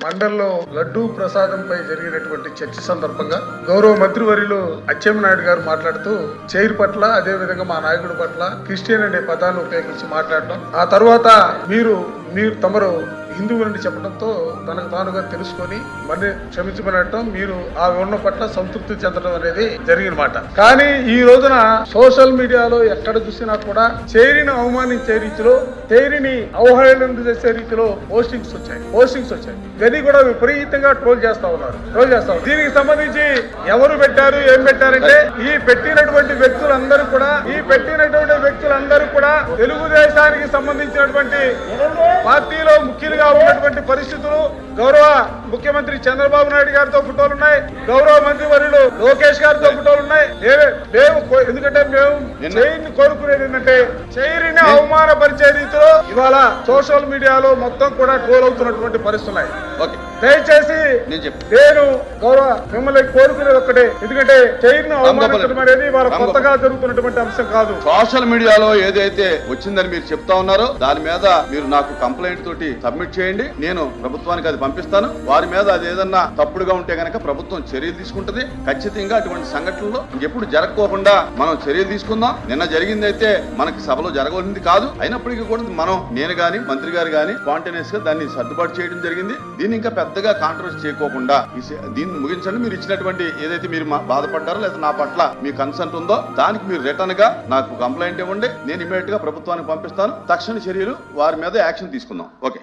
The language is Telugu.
మండలిలో లడ్డూ ప్రసాదంపై జరిగినటువంటి చర్చ సందర్భంగా గౌరవ మంత్రివర్యులు అచ్చెన్నాయుడు గారు మాట్లాడుతూ చైర్ పట్ల అదే విధంగా మా నాయకుడి పట్ల క్రిస్టియన్ అనే పదాన్ని ఉపయోగించి మాట్లాడటం, ఆ తర్వాత మీరు తమరు హిందువులని చెప్పడంతో తనకు తానుగా తెలుసుకొని మళ్ళీ క్షమించమనటం, మీరు ఆ వివరణ పట్ల సంతృప్తి చెందడం అనేది జరిగిన మాట. కానీ ఈ రోజున సోషల్ మీడియాలో ఎక్కడ చూసినా కూడా చైరిని అవమానించే రీతిలో, చైరిని అవహేళన చేసే రీతిలో పోస్టింగ్స్ వచ్చాయి. గది కూడా విపరీతంగా ట్రోల్ చేస్తా ఉన్నారు. దీనికి సంబంధించి ఎవరు పెట్టారు, ఏం పెట్టారంటే ఈ పెట్టినటువంటి వ్యక్తులందరూ కూడా తెలుగుదేశానికి సంబంధించినటువంటి పార్టీలో ముఖ్యులుగా ఉన్నటువంటి పరిస్థితులు. గౌరవ ముఖ్యమంత్రి చంద్రబాబు నాయుడు గారితో ఫోటోలు ఉన్నాయి, గౌరవ మంత్రి వర్యులు లోకేష్ గారితో ఫోటోలు ఉన్నాయి. ఎందుకంటే మేము చైర్ని కోరుకునేది ఏంటంటే చైర్ని అవమానపరిచే రీతిలో ఇవాళ సోషల్ మీడియాలో మొత్తం కూడా ట్రోల్ అవుతున్నటువంటి పరిస్థితులు ఉన్నాయి. దయచేసి నేను గౌరవ మిమ్మల్ని కోరుకునేది ఒక్కటే, ఎందుకంటే చైర్ను అవమానించడం అనేది వాళ్ళ కొత్తగా జరుగుతున్నటువంటి అంశం కాదు. సోషల్ మీడియాలో ఏదైతే వచ్చిందని మీరు చెప్తా ఉన్నారో దాని మీద మీరు నాకు కంప్లైంట్ తోటి సబ్మిట్ చేయండి. నేను ప్రభుత్వానికి అది పంపిస్తాను. వారి మీద అది ఏదన్నా తప్పుడుగా ఉంటే గనక ప్రభుత్వం చర్యలు తీసుకుంటది. ఖచ్చితంగా అటువంటి సంఘటనలు ఎప్పుడు జరగకోకుండా మనం చర్యలు తీసుకుందాం. నిన్న జరిగింది అయితే మనకి సభలో జరగవలసింది కాదు. అయినప్పటికీ కూడా నేను గాని మంత్రి గారు గాని స్పాంటేనియస్ గా దాన్ని సర్దుబాటు చేయడం జరిగింది. దీన్ని ఇంకా పెద్దగా కాంట్రవర్సీ చేయకోకుండా దీన్ని ముగించండి. మీరు ఇచ్చినటువంటి ఏదైతే మీరు బాధపడ్డారో లేదా నా పట్ల మీ కన్సర్న్ ఉందో దానికి మీరు రిటర్న్ గా నాకు కంప్లైంట్ ఇవ్వండి. నేను ఇమీడియట్ గా ప్రభుత్వానికి పంపిస్తాను. తక్షణ చర్యలు వారి మీద యాక్షన్ తీసుకుందాం. ఓకే.